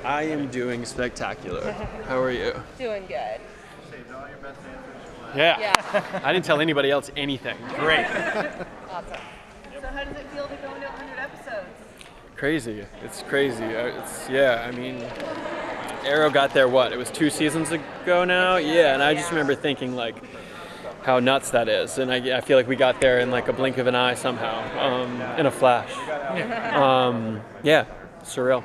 I am doing spectacular. How are you? Doing good. Saved all your best answers. Yeah. I didn't tell anybody else anything. Great. Awesome. So how does it feel to go into 100 episodes? Crazy. It's crazy. I mean, Arrow got there, it was 2 seasons ago now? Yeah, and I just remember thinking, like, how nuts that is. And I feel like we got there in, like, a blink of an eye somehow, in a flash. Yeah, surreal.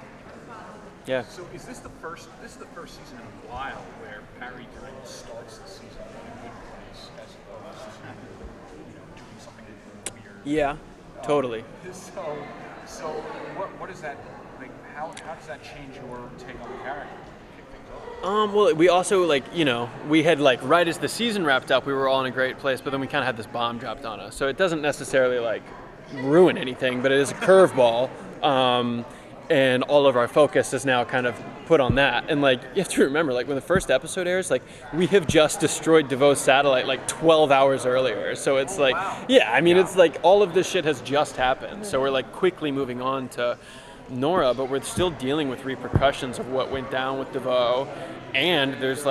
Yeah. So is this the first season in a while where Barry kind of starts the season in a good place as opposed to doing something weird? Yeah, totally. So what is that, like, how does that change your take on the character? Well, we also, we had, right as the season wrapped up, we were all in a great place, but then we kind of had this bomb dropped on us. So it doesn't necessarily, ruin anything, but it is a curveball. And all of our focus is now kind of put on that. And, you have to remember, when the first episode airs, we have just destroyed DeVoe's satellite, 12 hours earlier. So it's it's all of this shit has just happened. So we're, quickly moving on to Nora, but we're still dealing with repercussions of what went down with DeVoe. And there's,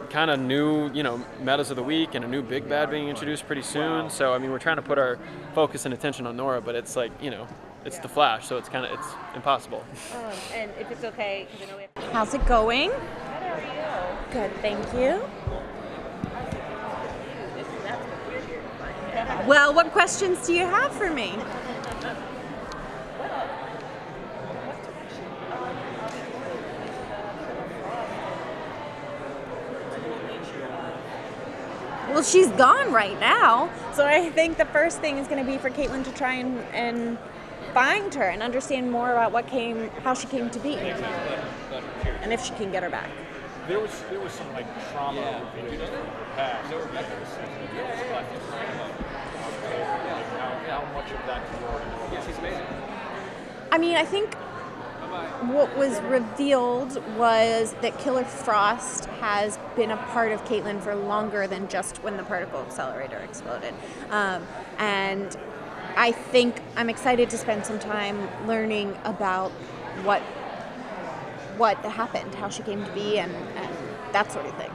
kind of new, metas of the week and a new big bad being introduced pretty soon. So, we're trying to put our focus and attention on Nora, but it's it's the Flash, so it's impossible. And if it's okay, because I know we have... How's it going? Good, how are you? Good, thank you. That's what we're here to find. Well, what questions do you have for me? Well, she's gone right now, so I think the first thing is going to be for Caitlin to try and find her and understand more about how she came to be, and if she can get her back. There was some trauma revealed from her past. How much of that do you already know? Yeah, she's amazing. I mean, I think what was revealed was that Killer Frost has been a part of Caitlin for longer than just when the Particle Accelerator exploded. And I think I'm excited to spend some time learning about what happened, how she came to be, and that sort of thing.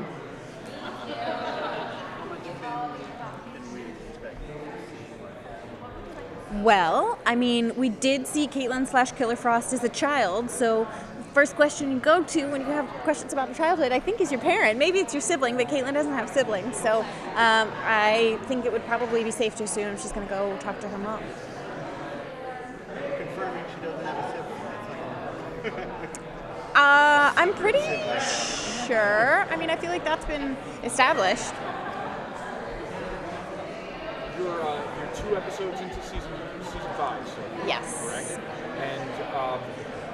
Well, we did see Caitlin / Killer Frost as a child, so the first question you go to when you have questions about childhood, I think, is your parent. Maybe it's your sibling, but Caitlin doesn't have siblings, so I think it would probably be safe to assume she's going to go talk to her mom. Confirming she doesn't have a sibling. I'm pretty sure. I feel like that's been established. You're 2 episodes into season 5, so Yes. correct? And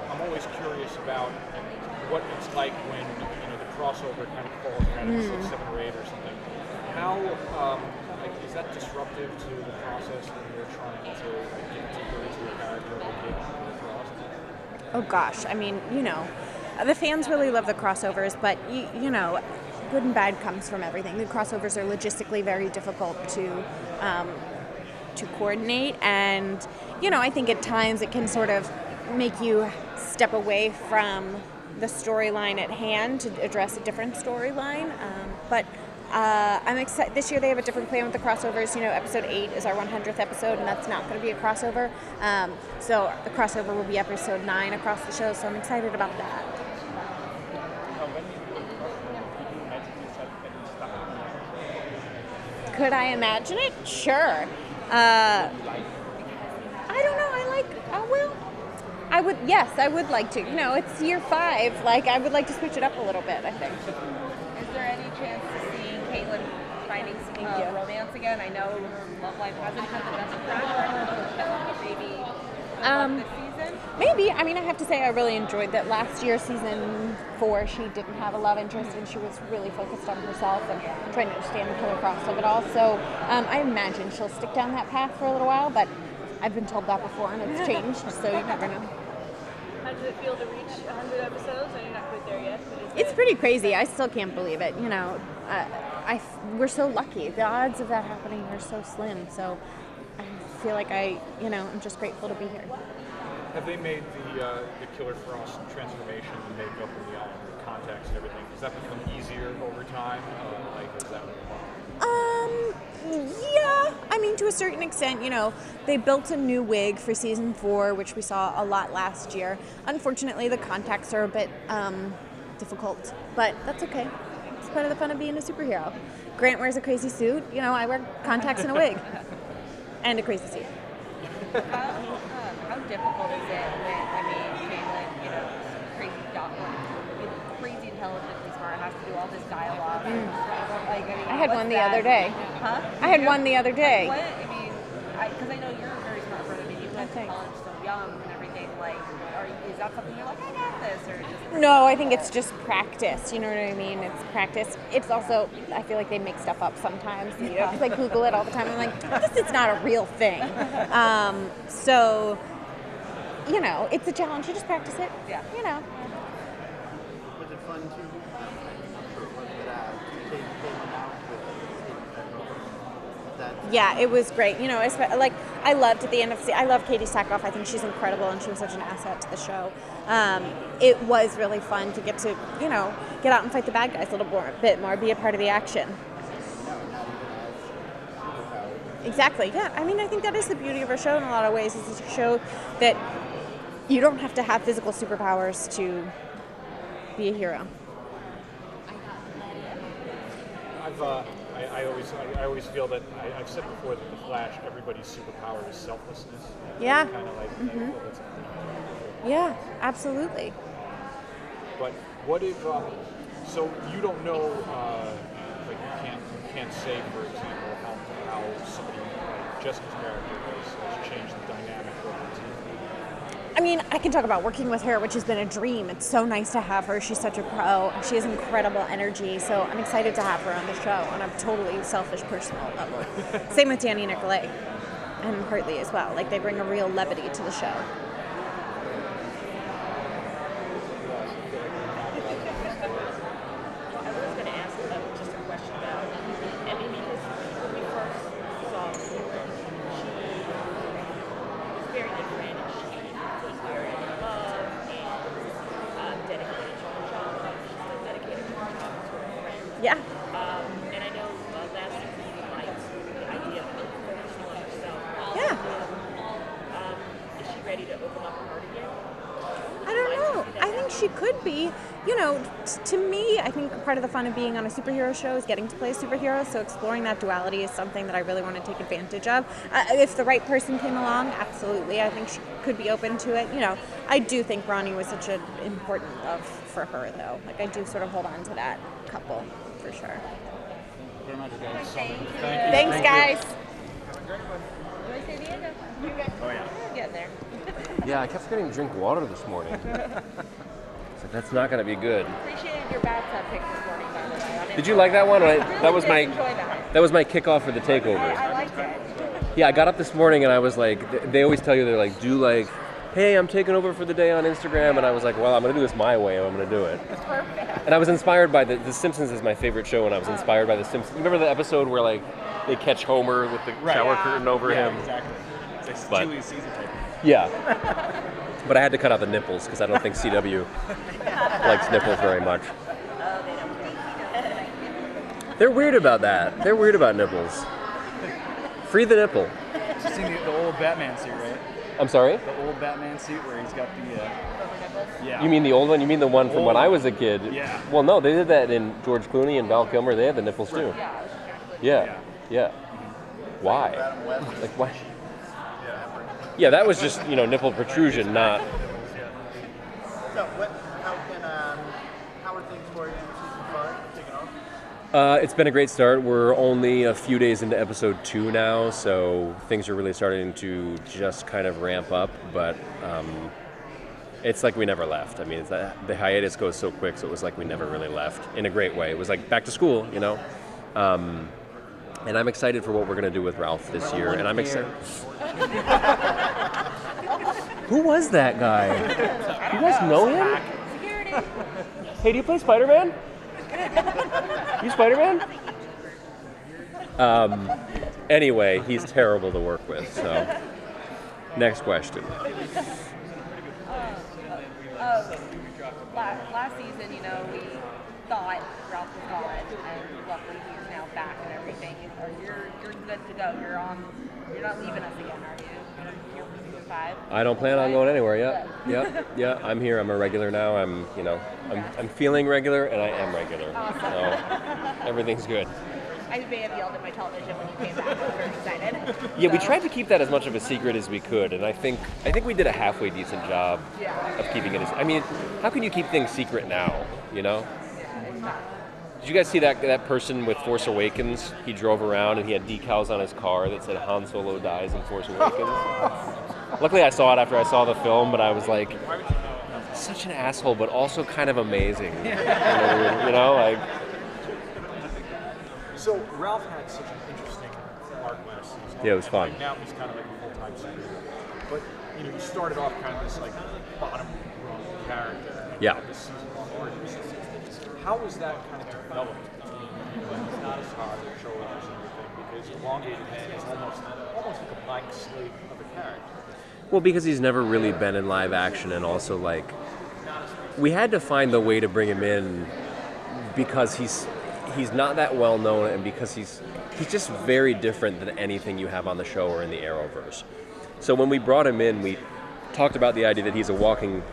I'm always curious about what it's like when the crossover kind of falls around in 6, 7, or 8 or something. How is that disruptive to the process when you're trying to get deeper into a character like Killer Frost? Oh gosh, the fans really love the crossovers, but good and bad comes from everything. The crossovers are logistically very difficult to coordinate, and I think at times it can sort of make you step away from the storyline at hand to address a different storyline. But I'm excited. This year they have a different plan with the crossovers. Episode 8 is our 100th episode, and that's not going to be a crossover. So the crossover will be episode 9 across the show, so I'm excited about that. Could I imagine it? Sure. I don't know. I would like to. It's year 5. I would like to switch it up a little bit, I think. Is there any chance of seeing Caitlin finding some romance again? I know her love life hasn't had the best track record, maybe this season? Maybe. I have to say I really enjoyed that last year, season 4, she didn't have a love interest and she was really focused on herself and trying to understand the Killer Frost of it all. So I imagine she'll stick down that path for a little while, but I've been told that before and it's changed, so you never know. How does it feel to reach 100 episodes? I know you're not quite there yet. It's pretty crazy. I still can't believe it. We're so lucky. The odds of that happening are so slim. So I feel like I'm just grateful to be here. Have they made the Killer Frost transformation, the makeup and the contacts and everything? Does that become easier over time? Is that? Yeah, I mean, to a certain extent, they built a new wig for season 4, which we saw a lot last year. Unfortunately, the contacts are a bit difficult, but that's okay. It's part of the fun of being a superhero. Grant wears a crazy suit. I wear contacts and a wig. And a crazy suit. How difficult is it when, Caitlin, crazy intelligently smart, has to do all this dialogue? I had one the other day. Huh? I had one the other day. What? Because I know you're a very smart person. You went to college so young and everything. Is that something you're like, I got this? Or just... No, I think it's just practice. You know what I mean? It's practice. It's also, I feel like they make stuff up sometimes. Because I Google it all the time. I'm like, this is not a real thing. So, it's a challenge. You just practice it. Yeah. Was it fun to take Caitlin out with that? Yeah, it was great. I loved at the end of I love Katie Sackhoff. I think she's incredible, and she was such an asset to the show. It was really fun to get to, get out and fight the bad guys a bit more, be a part of the action. Exactly. Yeah. I think that is the beauty of our show in a lot of ways. It's a show that you don't have to have physical superpowers to be a hero. I always feel that I've said before that the Flash, everybody's superpower is selflessness. Yeah. Kind of like Yeah, absolutely. But what if so you don't know you can't say, for example, how somebody like Jessica's character has changed the dynamic of the team. I can talk about working with her, which has been a dream. It's so nice to have her. She's such a pro. She has incredible energy, so I'm excited to have her on the show on a totally selfish, personal level. Same with Danny Nicolay and Hartley as well. They bring a real levity to the show. Yeah. And I know last week you liked the idea of focusing on yourself. Yeah. Is she ready to open up her heart again? I don't know. I think she could be. To me, I think part of the fun of being on a superhero show is getting to play a superhero, so exploring that duality is something that I really want to take advantage of. If the right person came along, absolutely. I think she could be open to it. I do think Ronnie was such an important love for her, though. I do sort of hold on to that couple, for sure. Very much, guys. Thanks, guys. You want to say the end of? Oh, yeah. We're getting there. Yeah, I kept forgetting to drink water this morning. So that's not going to be good. Appreciated your bathtub pick this morning, by the way. Did you like that one? Really That was did my enjoy that. that was my kickoff for the takeover. I liked it. Yeah, I got up this morning and I was like, they always tell you they're like, hey, I'm taking over for the day on Instagram, and I was like, well, I'm going to do this my way, and I'm going to do it. Perfect. And I was inspired by The Simpsons is my favorite show, and I was inspired by The Simpsons. You remember the episode where they catch Homer with the shower curtain over him? Exactly. It's But- Julius Caesar type. Yeah. But I had to cut out the nipples because I don't think CW likes nipples very much. They're weird about that. They're weird about nipples. Free the nipple. You've seen the old Batman suit, right? I'm sorry? The old Batman suit where he's got the... yeah. You mean the old one? You mean the one from when I was a kid? Yeah. Well, no, they did that in George Clooney and Val Kilmer. They had the nipples too. Yeah. Why? Like why? Yeah, that was just nipple protrusion, not. So, how are things for you in season 5? Taking off? It's been a great start. We're only a few days into episode 2 now, so things are really starting to just kind of ramp up. But it's like we never left. I mean, the hiatus goes so quick, so it was like we never really left in a great way. It was like back to school, And I'm excited for what we're going to do with Ralph this year. And I'm excited. Who was that guy? You guys know him? Hey, do you play Spider-Man? You Spider-Man? Anyway, he's terrible to work with. So, next question. Last season, you know, we thought Ralph was gone, and luckily he's now back and everything. You're good to go. You're not leaving us again, are you? You're for season 5. I don't plan on going anywhere. Yeah. I'm here. I'm a regular now. I'm feeling regular, and I am regular. Awesome. So everything's good. I may have yelled at my television when you came back. I was very excited. Yeah, we tried to keep that as much of a secret as we could, and I think we did a halfway decent job of keeping it. I mean, how can you keep things secret now? You know? Did you guys see that person with Force Awakens? He drove around and he had decals on his car that said Han Solo dies in Force Awakens. Luckily, I saw it after I saw the film, but I was like, such an asshole, but also kind of amazing. You know, like. So Ralph had such an interesting arc last season. Yeah, it was fun. And now he's kind of like a full-time superhero. But you know, you started off kind of this like bottom rung character. And Yeah. This season on Origins. How was that kind of developed between S.T.A.R, the shoulders and everything? Because Elongated Man is almost like a blank slate of a character. Well, because he's never really been in live action, and also like we had to find the way to bring him in because he's not that well known, and because he's just very different than anything you have on the show or in the Arrowverse. So when we brought him in, we talked about the idea that he's a walking,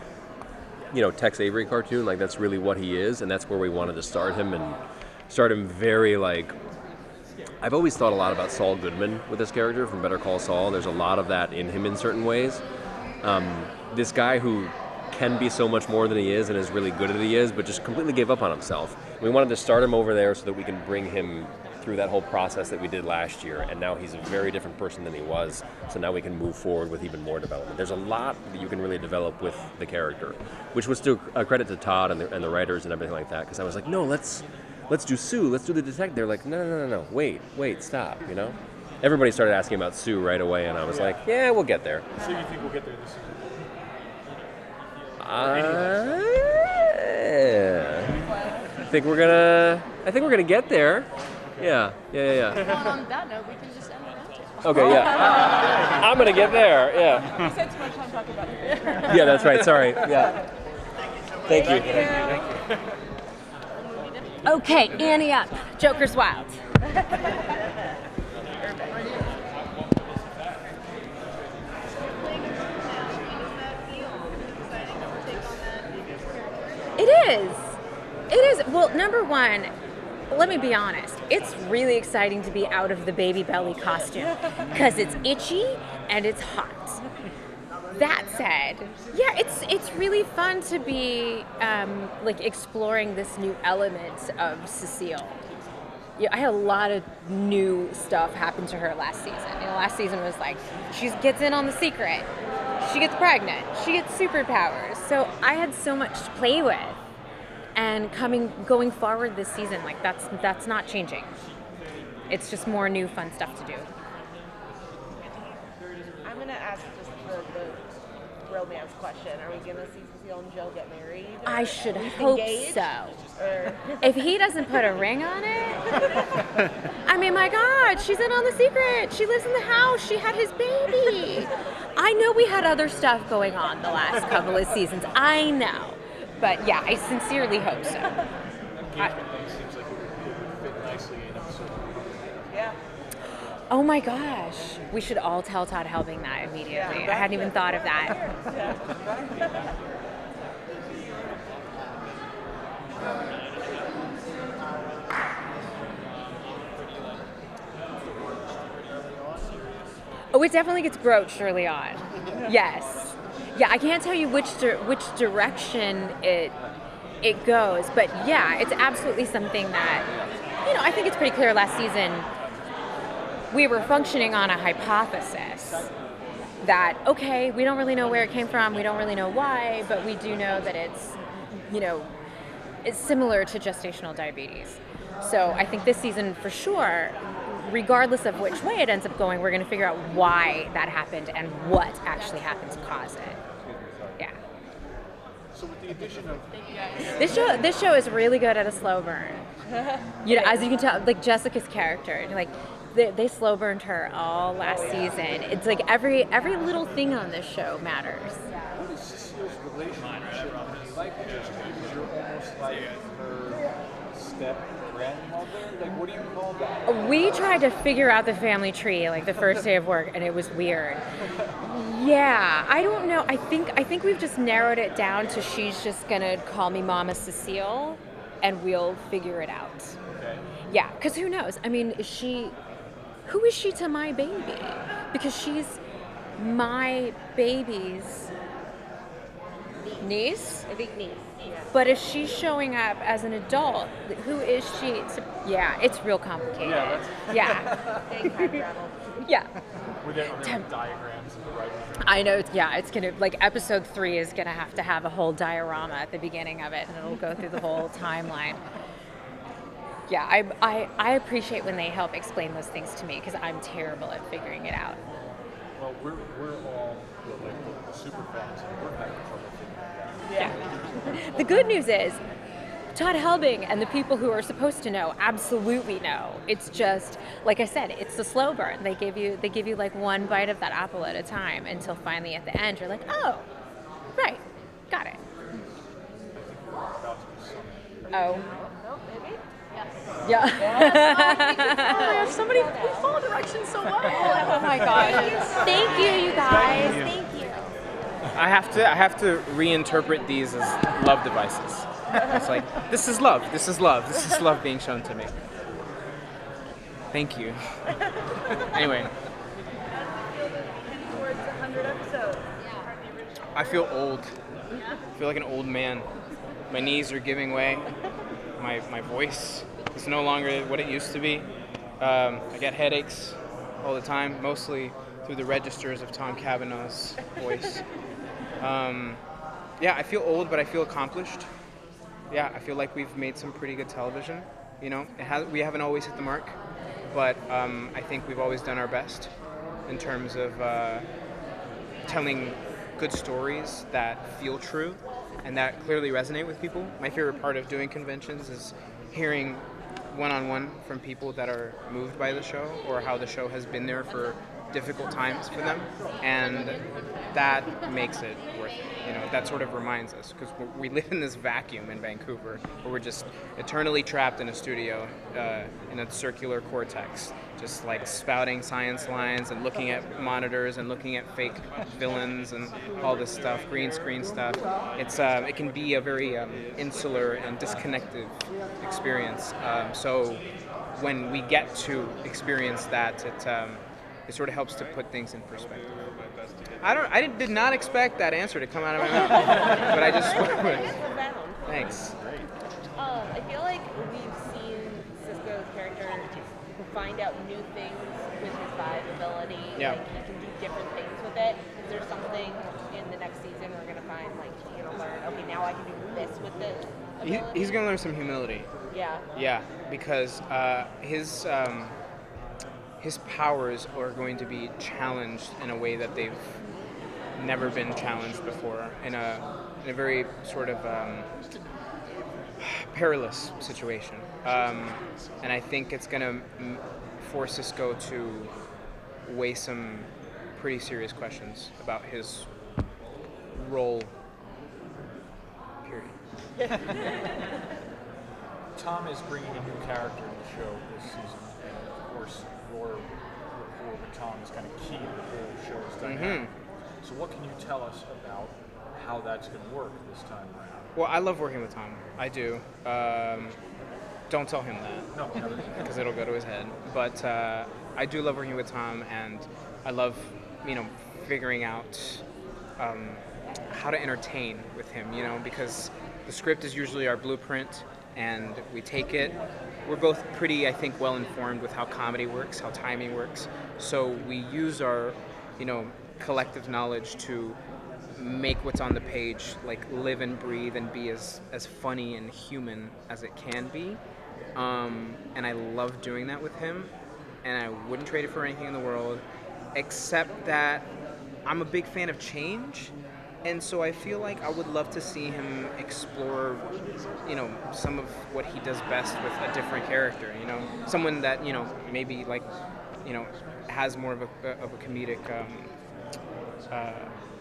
you know, Tex Avery cartoon. Like that's really what he is, and that's where we wanted to start him, and start him very like. I've always thought a lot about Saul Goodman with this character from Better Call Saul. There's a lot of that in him in certain ways. This guy who can be so much more than he is and is really good at it he is, but just completely gave up on himself. We wanted to start him over there so that we can bring him through that whole process that we did last year, and now he's a very different person than he was, so now we can move forward with even more development. There's a lot that you can really develop with the character, which was to a credit to Todd and the writers and everything like that, because I was like, no, let's do Sue, let's do the detective. They're like, no, wait, stop, you know? Everybody started asking about Sue right away, and I was like, yeah, we'll get there. So you think we'll get there this season? I think we're gonna get there. Yeah. Well, on that note, we can just end it. Okay, yeah. I'm gonna get there. Yeah. You spent too much time talking about your Yeah, that's right. Sorry. Yeah. Thank you. Okay, Annie up. Joker's Wild. It is. Well, number one, let me be honest. It's really exciting to be out of the baby belly costume because it's itchy and it's hot. That said, yeah, it's really fun to be like exploring this new element of Cecile. Yeah, I had a lot of new stuff happen to her last season. You know, last season was like she gets in on the secret, she gets pregnant, she gets superpowers. So I had so much to play with, and going forward this season, like that's not changing. It's just more new fun stuff to do. I'm going to ask just the romance question. Are we going to see Cecile and Joe get married? I should hope so. If he doesn't put a ring on it, I mean, my God, she's in on the secret. She lives in the house. She had his baby. I know we had other stuff going on the last couple of seasons. I know. But yeah, I sincerely hope so. Engagement thing seems like it would fit nicely in episode 1. Yeah. Oh my gosh. We should all tell Todd Helbing that immediately. I hadn't even thought of that. Oh, it definitely gets broached early on. Yes. Yeah, I can't tell you which direction it goes, but yeah, it's absolutely something that, you know, I think it's pretty clear last season we were functioning on a hypothesis that, okay, we don't really know where it came from, we don't really know why, but we do know that it's, you know, it's similar to gestational diabetes. So I think this season for sure, regardless of which way it ends up going, we're going to figure out why that happened and what actually happened to cause it. Yeah. So with the addition of This show is really good at a slow burn. You know, as you can tell, like Jessica's character, like they slow burned her all last season. It's like every little thing on this show matters. what is Cecile's relationship like just because you're almost like her step grandmother? Like, what do you call that? We tried to figure out the family tree like the first day of work, and it was weird. Yeah, I don't know. I think we've just narrowed it down to she's just gonna call me Mama Cecile, and we'll figure it out. Okay. Yeah, because who knows? I mean, who is she to my baby? Because she's my baby's niece. I think niece. Yeah. But if she's showing up as an adult, who is she? Yeah, it's real complicated. Yeah. Big time travel. Yeah. Were there diagrams in the right one? I know. It's gonna like episode 3 is gonna have to have a whole diorama at the beginning of it, and it'll go through the whole timeline. Yeah, I appreciate when they help explain those things to me because I'm terrible at figuring it out. Well, we're all like the super fans, and we're having trouble figuring it out. Yeah. The good news is, Todd Helbing and the people who are supposed to know absolutely know. It's just, like I said, it's the slow burn. They give you like one bite of that apple at a time until finally at the end you're like, oh, right, got it. Oh. Yeah. Somebody, we follow directions so well. Oh my gosh. Thank you guys. Thank you. I have to reinterpret these as love devices. It's like, this is love being shown to me. Thank you. Anyway. Towards 100 episodes. I feel old. I feel like an old man. My knees are giving way. My voice is no longer what it used to be. I get headaches all the time, mostly through the registers of Tom Cavanaugh's voice. Yeah, I feel old, but I feel accomplished. Yeah, I feel like we've made some pretty good television. You know, we haven't always hit the mark, but I think we've always done our best in terms of telling good stories that feel true and that clearly resonate with people. My favorite part of doing conventions is hearing one-on-one from people that are moved by the show or how the show has been there for difficult times for them, and that makes it worth it. You know, that sort of reminds us, because we live in this vacuum in Vancouver where we're just eternally trapped in a studio in a circular cortex, just like spouting science lines and looking at monitors and looking at fake villains and all this stuff, green screen stuff. It can be a very insular and disconnected experience. So when we get to experience that, it sort of helps to put things in perspective. I did not expect that answer to come out of my mouth, but I just. Thanks. I feel like we've seen Cisco's character find out new things with his vibe ability. Yeah. Like he can do different things with it. Is there something in the next season we're gonna find like he's gonna learn? Okay, now I can do this with this. He's gonna learn some humility. Yeah. Yeah, because his powers are going to be challenged in a way that they've never been challenged before, in a very sort of perilous situation. And I think it's going to force Cisco to weigh some pretty serious questions about his role, period. Tom is bringing a new character to the show this season, and of course, your rapport with Tom is kind of key to the whole show's dynamic. So what can you tell us about how that's going to work this time around? Well, I love working with Tom. I do. Don't tell him that. No, never. Because it'll go to his head. But I do love working with Tom, and I love, figuring out how to entertain with him, because the script is usually our blueprint, and we take it. We're both pretty, I think, well informed with how comedy works, how timing works. So we use our, collective knowledge to make what's on the page like live and breathe and be as funny and human as it can be. And I love doing that with him, and I wouldn't trade it for anything in the world, except that I'm a big fan of change. And so I feel like I would love to see him explore, some of what he does best with a different character, someone that, maybe like, has more of a comedic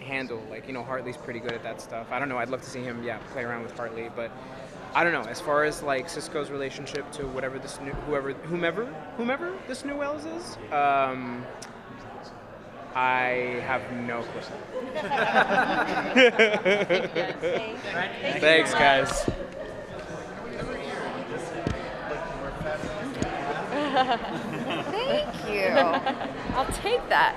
handle. Like, you know, Hartley's pretty good at that stuff. I don't know. I'd love to see him, play around with Hartley, but I don't know. As far as like Cisco's relationship to whatever this new, whomever this new Wells is, I have no clue. Thanks, guys. Thank you. I'll take that.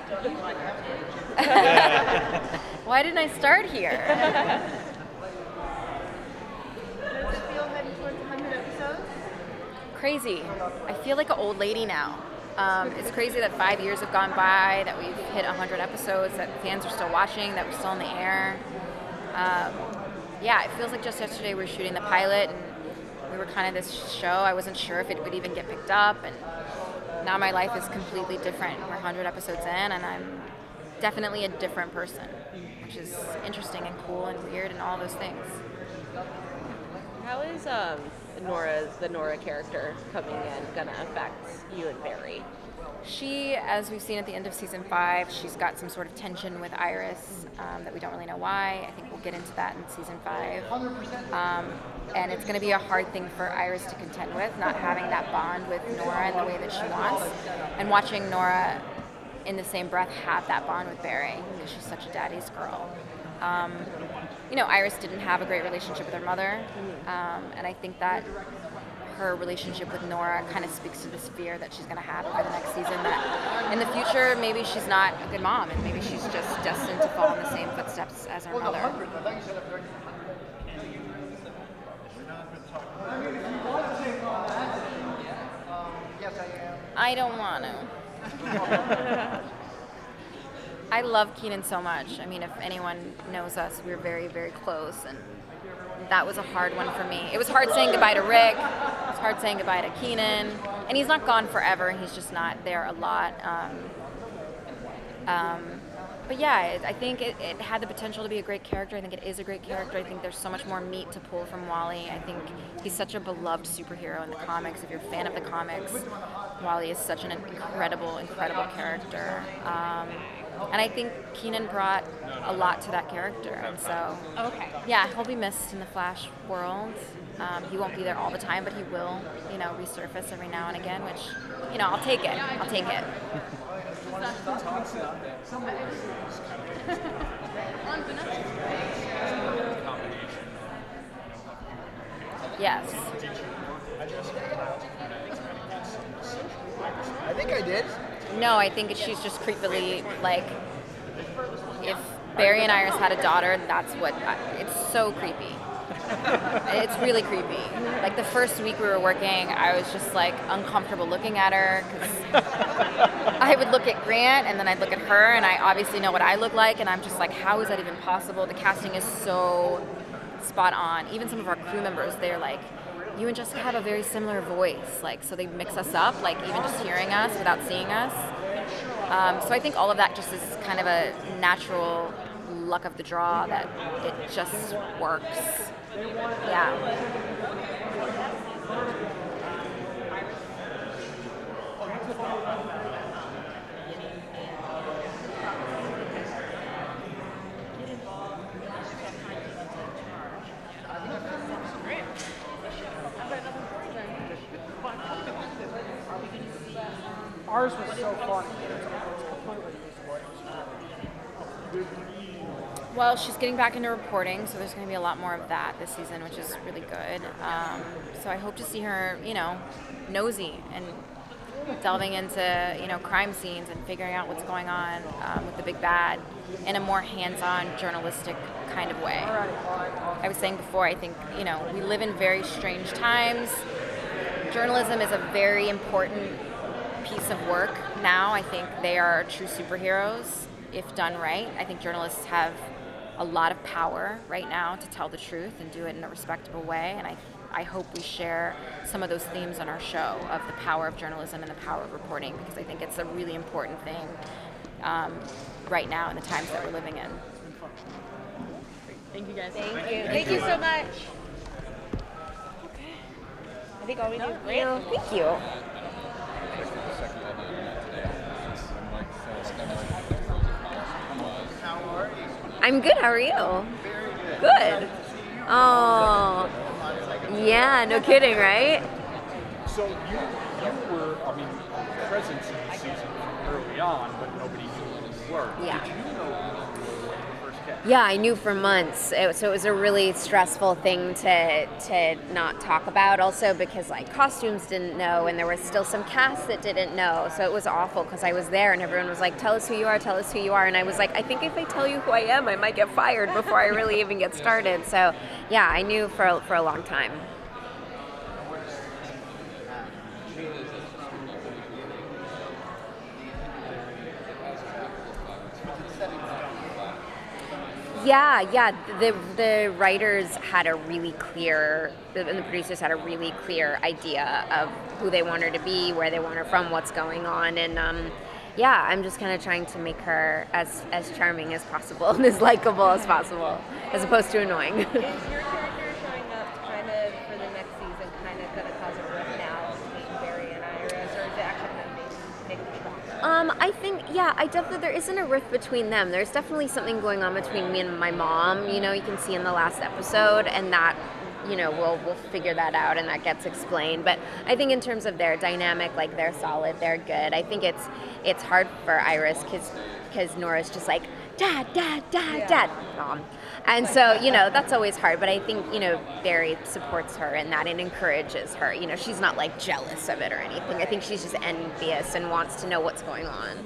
Why didn't I start here? Does it feel heading towards 100 episodes? Crazy. I feel like an old lady now. It's crazy that 5 years have gone by, that we've hit 100 episodes, that fans are still watching, that we're still in the air. Yeah, it feels like just yesterday we were shooting the pilot, and we were kind of this show. I wasn't sure if it would even get picked up, and now my life is completely different. We're 100 episodes in, and I'm definitely a different person, which is interesting and cool and weird and all those things. How is the Nora character coming in gonna affect you and Barry? She, as we've seen at the end of season 5, she's got some sort of tension with Iris that we don't really know why. I think we'll get into that in season 5. And it's going to be a hard thing for Iris to contend with, not having that bond with Nora in the way that she wants, and watching Nora in the same breath have that bond with Barry, because she's such a daddy's girl. You know, Iris didn't have a great relationship with her mother, and I think that her relationship with Nora kind of speaks to this fear that she's going to have over the next season, that in the future maybe she's not a good mom and maybe she's just destined to fall in the same footsteps as her mother. I don't want to. I love Keenan so much. I mean, if anyone knows us, we're very, very close, and that was a hard one for me. It was hard saying goodbye to Rick. It was hard saying goodbye to Keenan. And he's not gone forever. He's just not there a lot. But yeah, I think it had the potential to be a great character. I think it is a great character. I think there's so much more meat to pull from Wally. I think he's such a beloved superhero in the comics. If you're a fan of the comics, Wally is such an incredible, incredible character. And I think Keenan brought a lot to that character. And so, yeah, he'll be missed in the Flash world. He won't be there all the time, but he will, you know, resurface every now and again, which, you know, I'll take it. I'll take it. Yes. I think I did. No, I think she's just creepily, like, if Barry and Iris had a daughter, that's what, it's so creepy. It's really creepy. Like, the first week we were working, I was just, like, uncomfortable looking at her, because I would look at Grant, and then I'd look at her, and I obviously know what I look like, and I'm just like, how is that even possible? The casting is so spot on. Even some of our crew members, they're like, you and Jessica have a very similar voice, like, so they mix us up, like, even just hearing us without seeing us. So I think all of that just is kind of a natural luck of the draw, that it just works. Yeah. Ours was so funny. It's completely usable. Well, she's getting back into reporting, so there's going to be a lot more of that this season, which is really good. So I hope to see her, you know, nosy and delving into, you know, crime scenes and figuring out what's going on with the big bad in a more hands-on, journalistic kind of way. I was saying before, I think, you know, we live in very strange times. Journalism is a very important piece of work now. I think they are true superheroes if done right. I think journalists have a lot of power right now to tell the truth and do it in a respectable way, and I hope we share some of those themes on our show of the power of journalism and the power of reporting, because I think it's a really important thing right now in the times that we're living in. Thank you guys. Thank you. Thank you so much. I think all we do is Grant. Thank you. How are you? I'm good. How are you? Good. Oh, yeah. No kidding, right? So you were, I mean, present in the season early on, but nobody knew who you were. Yeah. Did you know who you were when you first came? Yeah, I knew for months. So it was a really stressful thing to not talk about. Also because like costumes didn't know, and there was still some cast that didn't know. So it was awful because I was there and everyone was like, "Tell us who you are. Tell us who you are." And I was like, "I think if I tell you who I am, I might get fired before I really even get started." So yeah, I knew for a long time. Yeah. The writers had a really clear, and the producers had a really clear idea of who they want her to be, where they want her from, what's going on, and yeah, I'm just kind of trying to make her as charming as possible and as likable as possible, as opposed to annoying. Is your character showing up kind of for the next season, kind of going to cause a rift now between Barry and Iris, or is it actually going to make them stronger? I think, I definitely, there isn't a rift between them. There's definitely something going on between me and my mom, you can see in the last episode, and that, we'll figure that out and that gets explained. But I think in terms of their dynamic, like, they're solid, they're good. I think it's hard for Iris because Nora's just like, Dad, Mom. And so, that's always hard. But I think, Barry supports her in that and encourages her. She's not like jealous of it or anything. I think she's just envious and wants to know what's going on.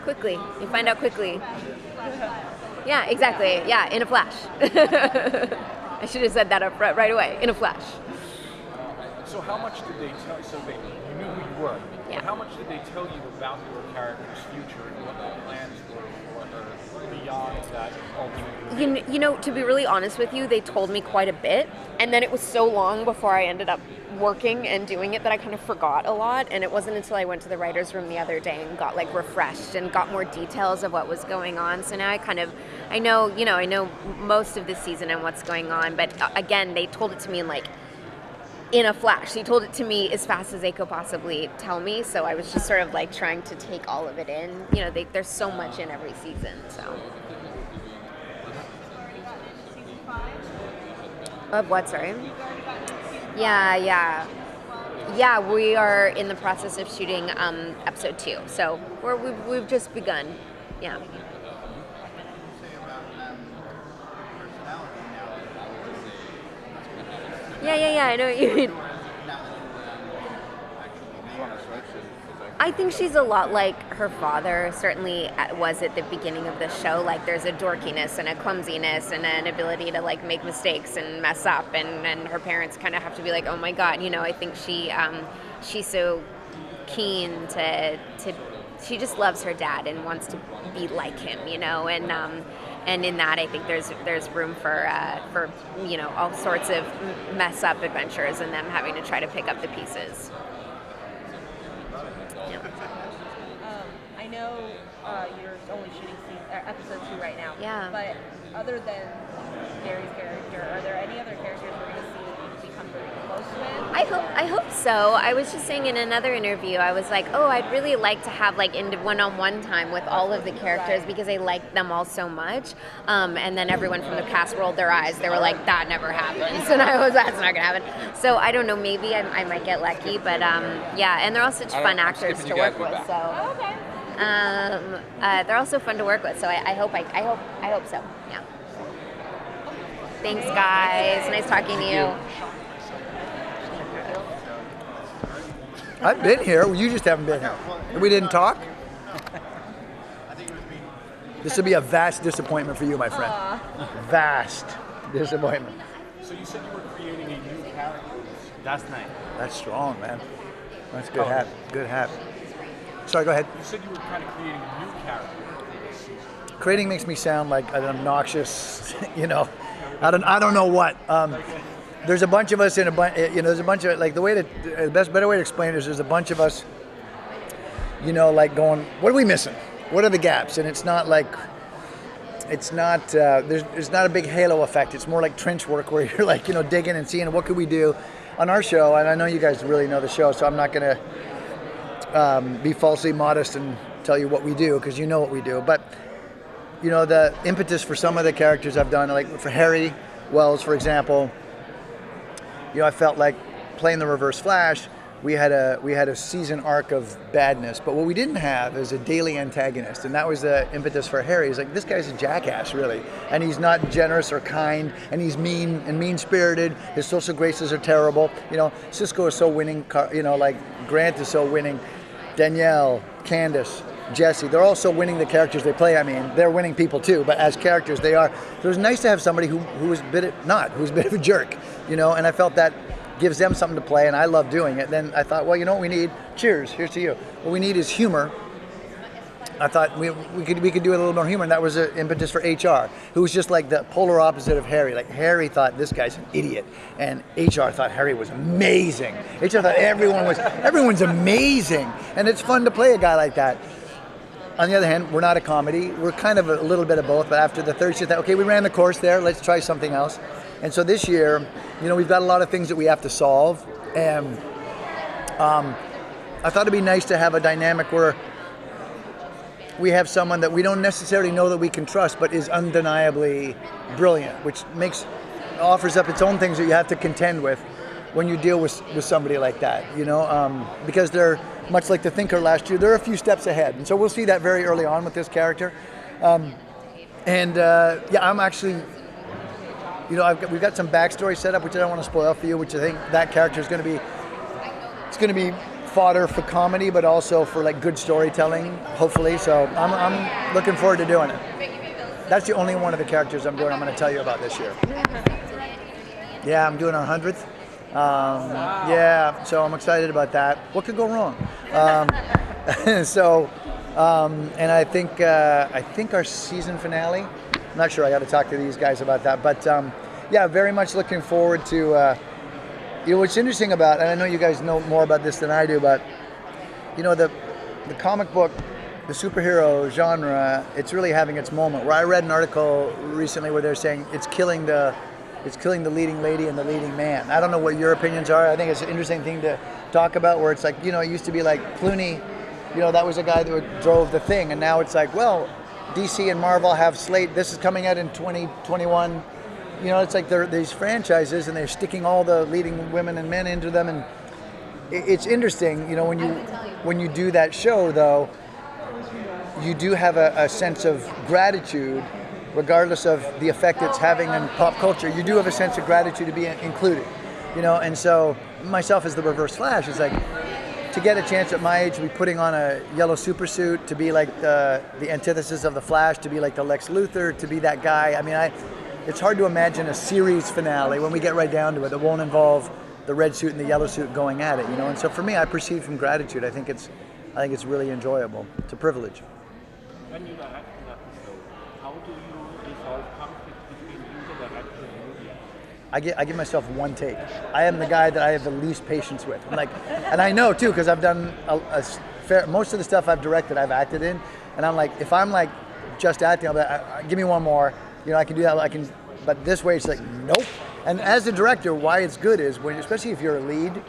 Quickly. You find out quickly. Yeah, exactly. Yeah, in a flash. I should have said that up right away. In a flash. So how much did they tell you? So you knew who you were. Yeah. But how much did they tell you about your character's future and what the plans were for her beyond that ultimate? To be really honest with you, they told me quite a bit, and then it was so long before I ended up working and doing it that I kind of forgot a lot, and it wasn't until I went to the writer's room the other day and got like refreshed and got more details of what was going on. So now I know most of the season and what's going on, but again, they told it to me in a flash. They told it to me as fast as they could possibly tell me, so I was just sort of like trying to take all of it in. There's so much in every season, so. Of what, sorry? Yeah, we are in the process of shooting episode 2, so we've just begun. Yeah. Yeah, I know what you mean. I think she's a lot like her father, certainly was at the beginning of the show. Like, there's a dorkiness and a clumsiness and an ability to, like, make mistakes and mess up, and her parents kind of have to be like, oh my God, I think she's so keen to she just loves her dad and wants to be like him, and in that I think there's room for all sorts of mess up adventures and them having to try to pick up the pieces. I know you're only shooting episode 2 right now. Yeah. But other than Gary's character, are there any other characters we're going to see become very close with? I hope so. I was just saying in another interview, I was like, I'd really like to have like one-on-one time with all of the characters because I like them all so much. And then everyone from the cast rolled their eyes. They were like, that never happens. And I was, that's not going to happen. So I don't know, maybe I might get lucky. But yeah, and they're all such fun actors to work with. So. Oh, okay. They're also fun to work with, so I hope so. Yeah. Thanks, guys. Nice talking to you. I've been here. You just haven't been here. We didn't talk. This will be a vast disappointment for you, my friend. Vast disappointment. So you said you were creating a new character. That's nice. That's strong, man. That's good habit. Good habit. Sorry, go ahead. You said you were kind of creating a new character for this season. Creating makes me sound like an obnoxious, I don't know what. There's a bunch of us in a bunch, there's a bunch of, like, better way to explain it is there's a bunch of us, like going, what are we missing? What are the gaps? And it's not like, it's not there's not a big halo effect. It's more like trench work where you're like, digging and seeing what could we do on our show. And I know you guys really know the show, so I'm not going to be falsely modest and tell you what we do, because you know what we do. But the impetus for some of the characters I've done, like for Harry Wells, for example, I felt like playing the Reverse Flash, we had a season arc of badness, but what we didn't have is a daily antagonist, and that was the impetus for Harry. He's like, this guy's a jackass, really, and he's not generous or kind, and he's mean and mean-spirited. His social graces are terrible. Cisco is so winning. Like Grant is so winning. Danielle, Candace, Jesse, they're all so winning the characters they play. I mean, they're winning people too, but as characters they are. So it was nice to have somebody who's a bit of a jerk, and I felt that gives them something to play, and I love doing it. Then I thought, well, what we need? Cheers, here's to you. What we need is humor. I thought we could do a little more humor, and that was an impetus for HR, who was just like the polar opposite of Harry. Like Harry thought this guy's an idiot, and HR thought Harry was amazing. HR thought everyone's amazing, and it's fun to play a guy like that. On the other hand, we're not a comedy. We're kind of a little bit of both, but after the third shift, okay, we ran the course there, let's try something else. And so this year, we've got a lot of things that we have to solve, and I thought it'd be nice to have a dynamic where we have someone that we don't necessarily know that we can trust, but is undeniably brilliant, which offers up its own things that you have to contend with when you deal with somebody like that, because they're much like the Thinker last year, they're a few steps ahead. And so we'll see that very early on with this character. I'm actually, we've got some backstory set up, which I don't want to spoil for you, which I think that character is going to be fodder for comedy, but also for like good storytelling, hopefully. So I'm looking forward to doing it. That's the only one of the characters I'm going to tell you about this year. Yeah, I'm doing our 100th. So I'm excited about that. What could go wrong? And I think our season finale, I'm not sure, I got to talk to these guys about that, but very much looking forward to what's interesting about, and I know you guys know more about this than I do, but the comic book, the superhero genre, it's really having its moment. Where I read an article recently where they're saying it's killing the leading lady and the leading man. I don't know what your opinions are. I think it's an interesting thing to talk about, where it's like, it used to be like Clooney, that was a guy that drove the thing, and now it's like, well, DC and Marvel have slate, this is coming out in 2021. It's like they're these franchises, and they're sticking all the leading women and men into them, and it's interesting, when you do that show, though, you do have a sense of gratitude, regardless of the effect it's having in pop culture. You do have a sense of gratitude to be included, and so myself as the Reverse Flash is like, to get a chance at my age to be putting on a yellow super suit, to be like the antithesis of the Flash, to be like the Lex Luthor, to be that guy. I mean, it's hard to imagine a series finale, when we get right down to it, that won't involve the red suit and the yellow suit going at it, And so for me, I proceed from gratitude. I think it's really enjoyable. It's a privilege. When you are acting episode, how do you resolve conflict between you, the actor, and media? I give myself one take. I am the guy that I have the least patience with. And I know too, because I've done most of the stuff I've directed, I've acted in, and I'm like, if I'm like just acting, I'll be like, give me one more. I can do that. But this way, it's like, nope. And as a director, why it's good is especially if you're a lead,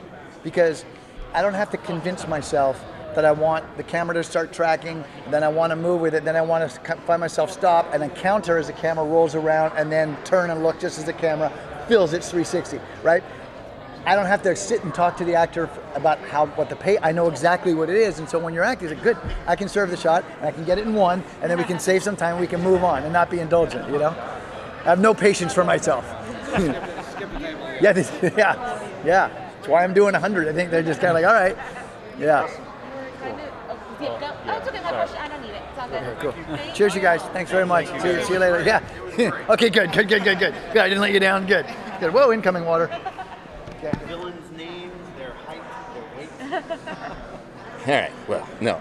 because I don't have to convince myself that I want the camera to start tracking, then I want to move with it, then I want to find myself stop and then counter as the camera rolls around, and then turn and look just as the camera fills its 360, right? I don't have to sit and talk to the actor about what the pay. I know exactly what it is, and so when you're acting, it's like, good, I can serve the shot, and I can get it in one, and then we can save some time, and we can move on and not be indulgent, I have no patience for myself. Yeah. That's why I'm doing 100. I think they're just kind of like, all right, yeah. It's okay, my question, I don't need it. It's all good. Okay, cool. Cheers, you guys. Thanks very much. See you later. Yeah. Okay, good. Good. I didn't let you down. Good. Whoa, incoming water. Villains' names, their height, their weight. All right. Well, no.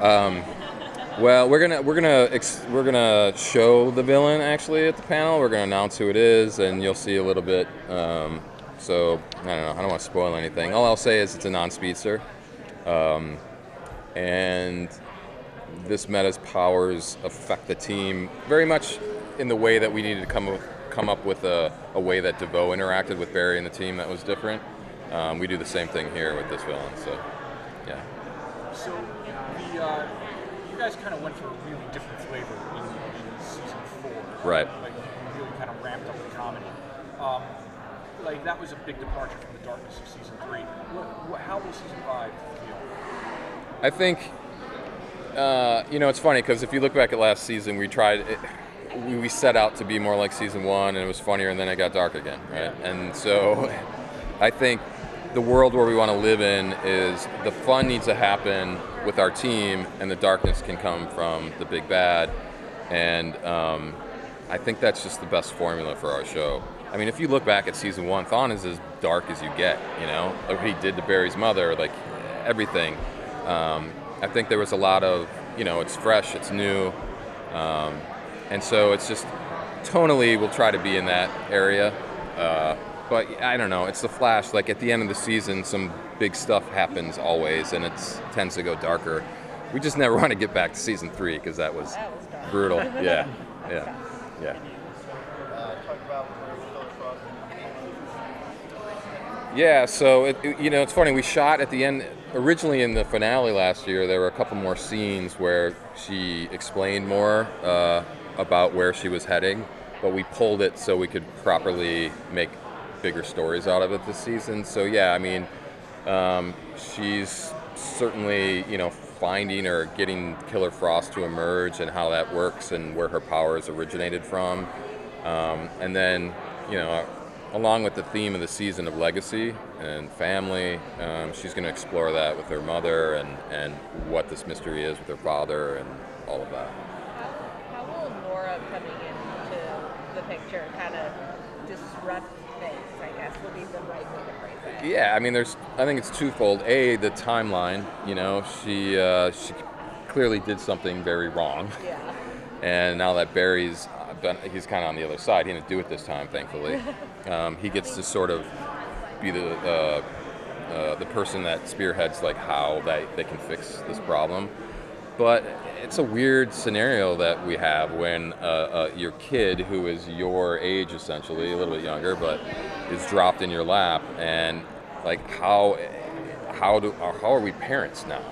Well, we're gonna show the villain actually at the panel. We're gonna announce who it is, and you'll see a little bit. So I don't know. I don't want to spoil anything. All I'll say is it's a non-speedster, and this meta's powers affect the team very much in the way that we needed to come up with a way that DeVoe interacted with Barry and the team that was different. We do the same thing here with this villain. So, yeah. So you guys kind of went for a really different flavor in season 4. Right. Like you really kind of ramped up the comedy. Like that was a big departure from the darkness of season 3. How will season 5 feel? I think, it's funny because if you look back at last season, we set out to be more like season 1, and it was funnier, and then it got dark again, right? And so I think the world where we want to live in is the fun needs to happen with our team, and the darkness can come from the big bad. And I think that's just the best formula for our show. I mean, if you look back at season 1, Thawne is as dark as you get, like what he did to Barry's mother, like everything. I think there was a lot of, it's fresh, it's new. And so it's just, tonally, we'll try to be in that area. But I don't know, it's the Flash. Like at the end of the season, some big stuff happens always, and it tends to go darker. We just never want to get back to season 3 because that was brutal. Yeah. Talk about where Killer Frost. Yeah, so it's funny. We shot at the end. Originally in the finale last year, there were a couple more scenes where she explained more about where she was heading, but we pulled it so we could properly make bigger stories out of it this season. So yeah, I mean, she's certainly finding or getting Killer Frost to emerge and how that works and where her powers originated from, and then along with the theme of the season of legacy and family, she's going to explore that with her mother and what this mystery is with her father and all of that. How will Nora coming into the picture kind of disrupt things, I guess, would be the right way to phrase it? Yeah, I mean, I think it's twofold. A, the timeline, she clearly did something very wrong. Yeah. And now that Barry's he's kind of on the other side. He didn't do it this time, thankfully. He gets to sort of be the person that spearheads like how they can fix this problem. But it's a weird scenario that we have when your kid, who is your age essentially, a little bit younger, but is dropped in your lap, and like how are we parents now?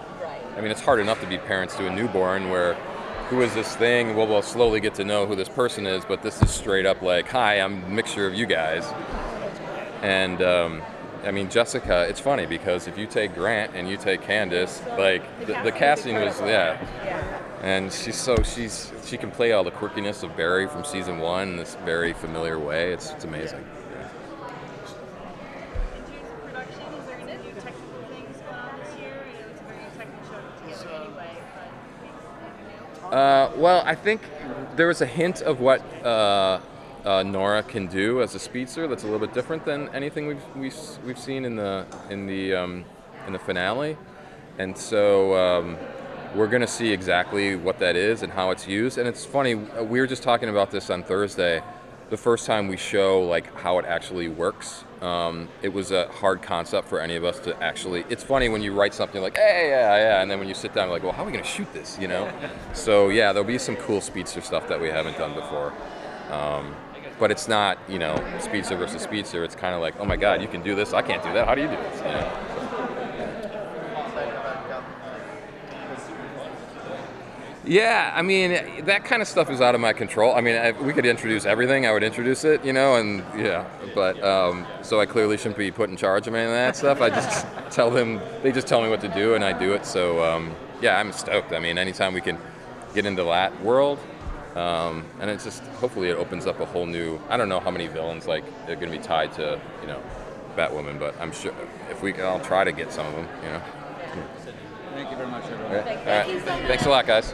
I mean, it's hard enough to be parents to a newborn where. Who is this thing? Well, we'll slowly get to know who this person is, but this is straight up like, hi, I'm a mixture of you guys. And I mean, Jessica, it's funny because if you take Grant and you take Candace, like the casting was, and she can play all the quirkiness of Barry from season 1 in this very familiar way. It's amazing. Well, I think there was a hint of what Nora can do as a speedster that's a little bit different than anything we've seen in the finale, and so we're going to see exactly what that is and how it's used. And it's funny, we were just talking about this on Thursday. The first time we show like how it actually works, it was a hard concept for any of us to actually. It's funny when you write something like, hey, yeah, and then when you sit down, like, well, how are we going to shoot this? So yeah, there'll be some cool speedster stuff that we haven't done before, but it's not speedster versus speedster. It's kind of like, oh my God, you can do this, I can't do that. How do you do this? Yeah, I mean, that kind of stuff is out of my control. I mean, if we could introduce everything, I would introduce it, and yeah, but so I clearly shouldn't be put in charge of any of that stuff. I just tell them, they just tell me what to do, and I do it. So yeah, I'm stoked. I mean, anytime we can get into that world, and it's just, hopefully it opens up a whole new, I don't know how many villains like they're going to be tied to, Batwoman, but I'm sure I'll try to get some of them, Thank you very much, everyone. All right. Thanks a lot, guys.